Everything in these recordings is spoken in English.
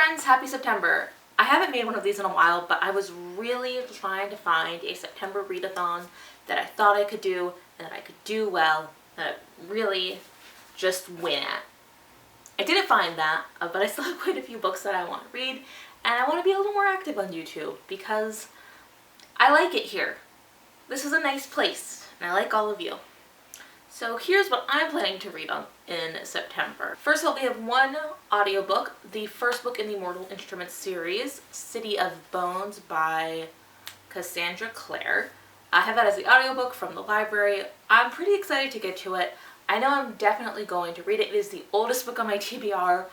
friends, happy September. I haven't made one of these in a while, but I was really trying to find a September readathon that I thought I could do and that I could do well, that I really just win at. I didn't find that, but I still have quite a few books that I want to read, and I want to be a little more active on YouTube because I like it here. This is a nice place, and I like all of you. So here's what I'm planning to read in September. First of all, we have one audiobook, the first book in the Mortal Instruments series, City of Bones by Cassandra Clare. I have that as the audiobook from the library. I'm pretty excited to get to it. I know I'm definitely going to read it. It is the oldest book on my TBR.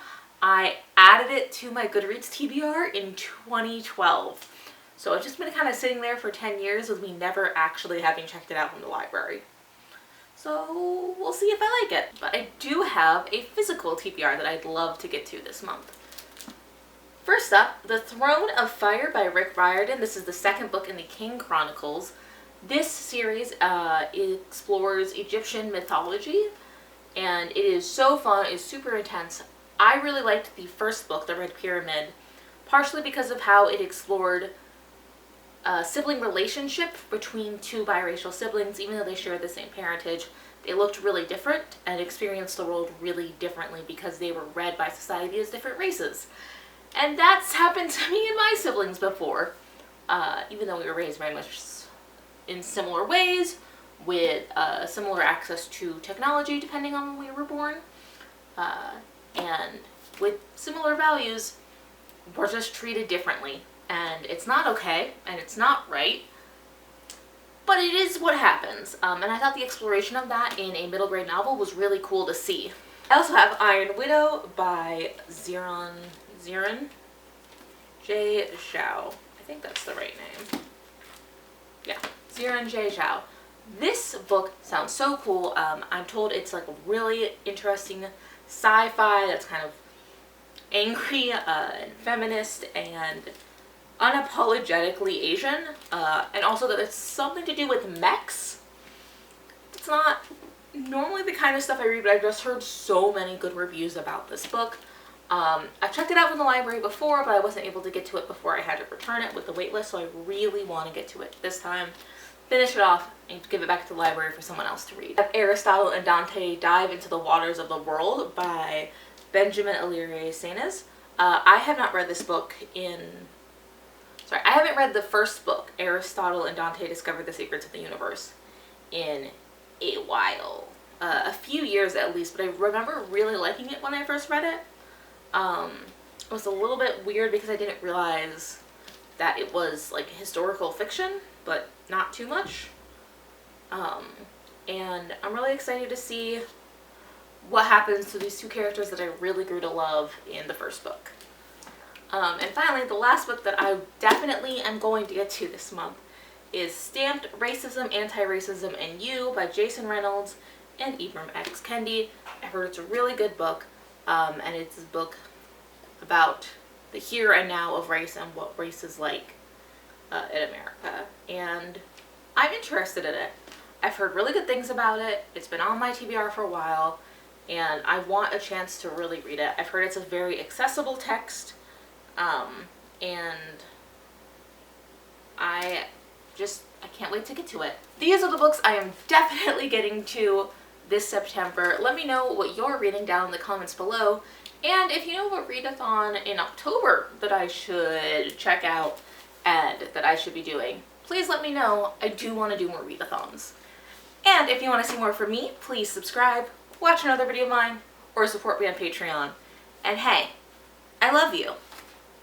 I added it to my Goodreads TBR in 2012. So it's just been kind of sitting there for 10 years with me never actually having checked it out from the library. So we'll see if I like it. But I do have a physical TBR that I'd love to get to this month. First up, The Throne of Fire by Rick Riordan. This is the second book in the King Chronicles. This series explores Egyptian mythology, and it is so fun. It's super intense. I really liked the first book, The Red Pyramid, partially because of how it explored a sibling relationship between two biracial siblings. Even though they share the same parentage, they looked really different and experienced the world really differently because they were read by society as different races. And that's happened to me and my siblings before, even though we were raised very much in similar ways, with similar access to technology depending on when we were born, and with similar values, we're just treated differently. And it's not okay, and it's not right, but it is what happens. And I thought the exploration of that in a middle grade novel was really cool to see. I also have Iron Widow by Ziran J. Zhao. I think that's the right name. Yeah, Ziran J. Zhao. This book sounds so cool. I'm told it's like a really interesting sci-fi that's kind of angry and feminist and unapologetically Asian, and also that it's something to do with mechs. It's not normally the kind of stuff I read, but I've just heard so many good reviews about this book. I've checked it out from the library before, but I wasn't able to get to it before I had to return it with the waitlist, so I really want to get to it this time, finish it off, and give it back to the library for someone else to read. I have Aristotle and Dante Dive into the Waters of the World by Benjamin Illyrie Sanes. I have not read this book I haven't read the first book, Aristotle and Dante Discovered the Secrets of the Universe, in a while. A few years at least, but I remember really liking it when I first read it. It was a little bit weird because I didn't realize that it was like historical fiction, but not too much. And I'm really excited to see what happens to these two characters that I really grew to love in the first book. And finally, the last book that I definitely am going to get to this month is Stamped Racism, Anti-Racism, and You by Jason Reynolds and Ibram X. Kendi. I heard it's a really good book, and it's a book about the here and now of race and what race is like in America. And I'm interested in it. I've heard really good things about it. It's been on my TBR for a while, and I want a chance to really read it. I've heard it's a very accessible text. And I can't wait to get to it. These are the books I am definitely getting to this September. Let me know what you're reading down in the comments below. And if you know of a readathon in October that I should check out and that I should be doing, please let me know. I do want to do more readathons. And if you want to see more from me, please subscribe, watch another video of mine, or support me on Patreon. And hey, I love you.